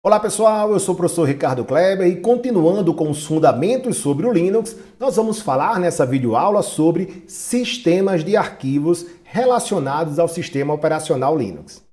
Olá pessoal, eu sou o professor Ricardo Kleber e continuando com os fundamentos sobre o Linux, nós vamos falar nessa videoaula sobre sistemas de arquivos relacionados ao sistema operacional Linux.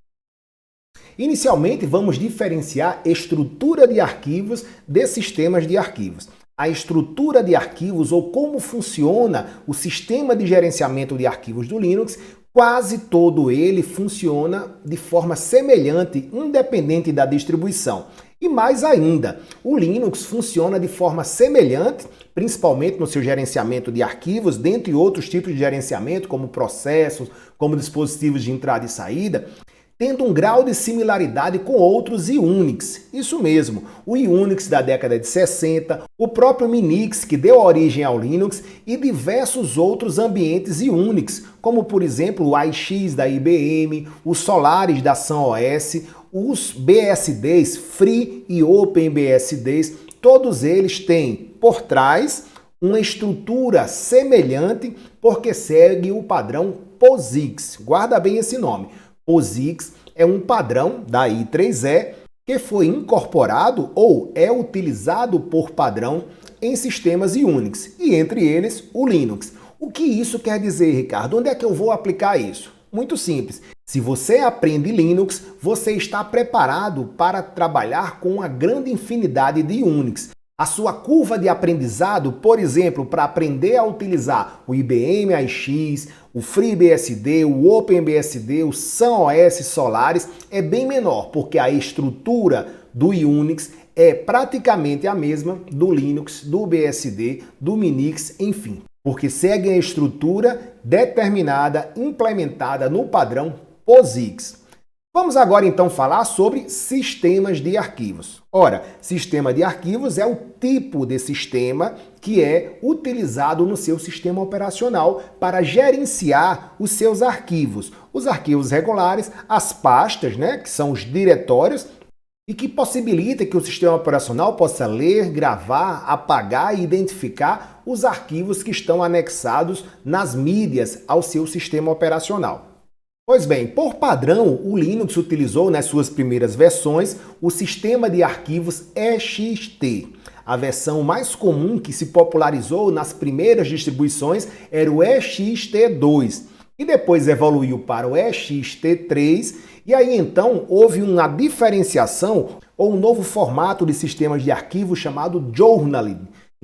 Inicialmente, vamos diferenciar estrutura de arquivos de sistemas de arquivos. A estrutura de arquivos ou como funciona o sistema de gerenciamento de arquivos do Linux, quase todo ele funciona de forma semelhante, independente da distribuição. E mais ainda, o Linux funciona de forma semelhante, principalmente no seu gerenciamento de arquivos, dentre outros tipos de gerenciamento, como processos, como dispositivos de entrada e saída, tendo um grau de similaridade com outros Unix. Isso mesmo, o Unix da década de 60, o próprio Minix, que deu origem ao Linux, e diversos outros ambientes Unix, como por exemplo o AIX da IBM, os Solaris da Sun OS, os BSDs, Free e OpenBSDs, todos eles têm por trás uma estrutura semelhante porque segue o padrão POSIX. Guarda bem esse nome. POSIX é um padrão da I3E que foi incorporado ou é utilizado por padrão em sistemas Unix, e entre eles o Linux. O que isso quer dizer, Ricardo? Onde é que eu vou aplicar isso? Muito simples. Se você aprende Linux, você está preparado para trabalhar com uma grande infinidade de Unix. A sua curva de aprendizado, por exemplo, para aprender a utilizar o IBM AIX, o FreeBSD, o OpenBSD, o Sun OS Solaris, é bem menor, porque a estrutura do Unix é praticamente a mesma do Linux, do BSD, do Minix, enfim, porque seguem a estrutura determinada, implementada no padrão POSIX. Vamos agora então falar sobre sistemas de arquivos. Ora, sistema de arquivos é o tipo de sistema que é utilizado no seu sistema operacional para gerenciar os seus arquivos. Os arquivos regulares, as pastas, que são os diretórios, e que possibilita que o sistema operacional possa ler, gravar, apagar e identificar os arquivos que estão anexados nas mídias ao seu sistema operacional. Pois bem, por padrão, o Linux utilizou nas suas primeiras versões o sistema de arquivos EXT. A versão mais comum que se popularizou nas primeiras distribuições era o EXT2, e depois evoluiu para o EXT3, e aí então houve uma diferenciação ou um novo formato de sistemas de arquivos chamado Journal.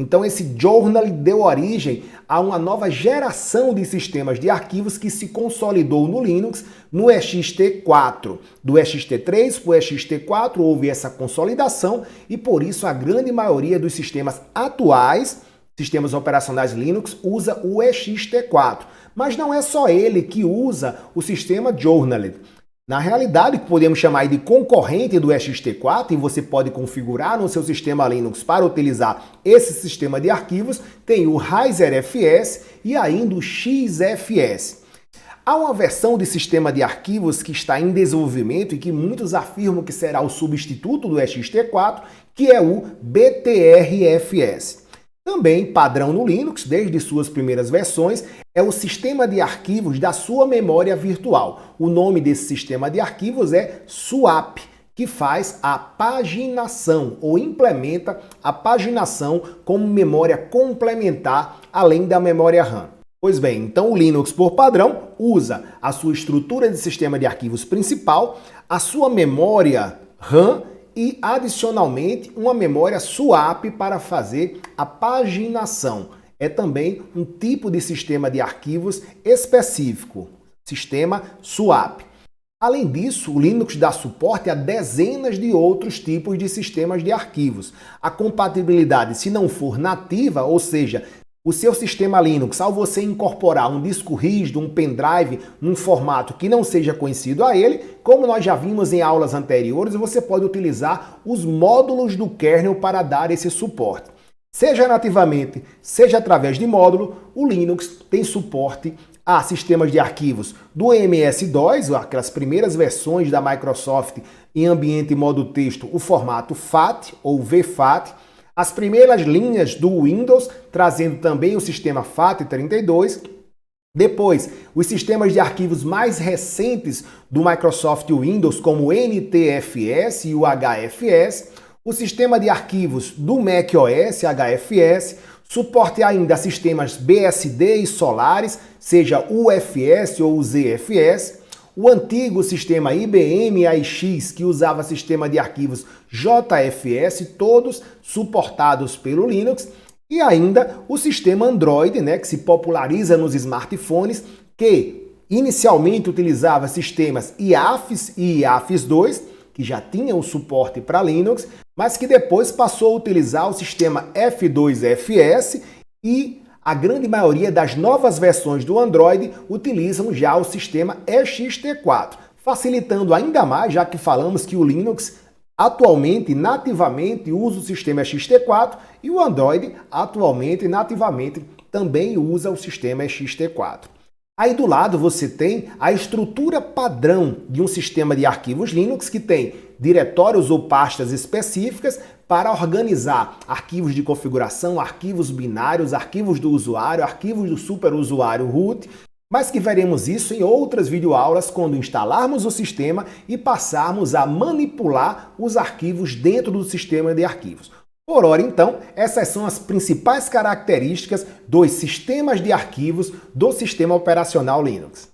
Então esse Journal deu origem a uma nova geração de sistemas de arquivos que se consolidou no Linux no EXT4. Do EXT3 para o EXT4 houve essa consolidação e por isso a grande maioria dos sistemas atuais, sistemas operacionais Linux, usa o EXT4. Mas não é só ele que usa o sistema Journal. Na realidade, podemos chamar de concorrente do EXT4, e você pode configurar no seu sistema Linux para utilizar esse sistema de arquivos, tem o ReiserFS e ainda o XFS. Há uma versão de sistema de arquivos que está em desenvolvimento e que muitos afirmam que será o substituto do EXT4, que é o BTRFS. Também padrão no Linux, desde suas primeiras versões, é o sistema de arquivos da sua memória virtual. O nome desse sistema de arquivos é SWAP, que faz a paginação ou implementa a paginação como memória complementar, além da memória RAM. Pois bem, então o Linux, por padrão, usa a sua estrutura de sistema de arquivos principal, a sua memória RAM e, adicionalmente, uma memória SWAP para fazer a paginação. É também um tipo de sistema de arquivos específico, sistema SWAP. Além disso, o Linux dá suporte a dezenas de outros tipos de sistemas de arquivos. A compatibilidade, se não for nativa, ou seja, o seu sistema Linux, ao você incorporar um disco rígido, um pendrive, num formato que não seja conhecido a ele, como nós já vimos em aulas anteriores, você pode utilizar os módulos do kernel para dar esse suporte. Seja nativamente, seja através de módulo, o Linux tem suporte a sistemas de arquivos do MS-DOS, aquelas primeiras versões da Microsoft em ambiente modo texto, o formato FAT ou VFAT, as primeiras linhas do Windows, trazendo também o sistema FAT32, Depois, os sistemas de arquivos mais recentes do Microsoft Windows, como o NTFS e o HFS, o sistema de arquivos do macOS HFS, suporte ainda a sistemas BSD e Solaris, seja o UFS ou o ZFS, o antigo sistema IBM AIX, que usava sistema de arquivos JFS, todos suportados pelo Linux, e ainda o sistema Android, que se populariza nos smartphones, que inicialmente utilizava sistemas IAFS e IAFS 2, que já tinham o suporte para Linux, mas que depois passou a utilizar o sistema F2FS e a grande maioria das novas versões do Android utilizam já o sistema ext4, facilitando ainda mais, já que falamos que o Linux atualmente, nativamente, usa o sistema ext4 e o Android, atualmente, nativamente, também usa o sistema ext4. Aí do lado você tem a estrutura padrão de um sistema de arquivos Linux que tem diretórios ou pastas específicas para organizar arquivos de configuração, arquivos binários, arquivos do usuário, arquivos do superusuário root, mas que veremos isso em outras videoaulas quando instalarmos o sistema e passarmos a manipular os arquivos dentro do sistema de arquivos. Por ora, então, essas são as principais características dos sistemas de arquivos do sistema operacional Linux.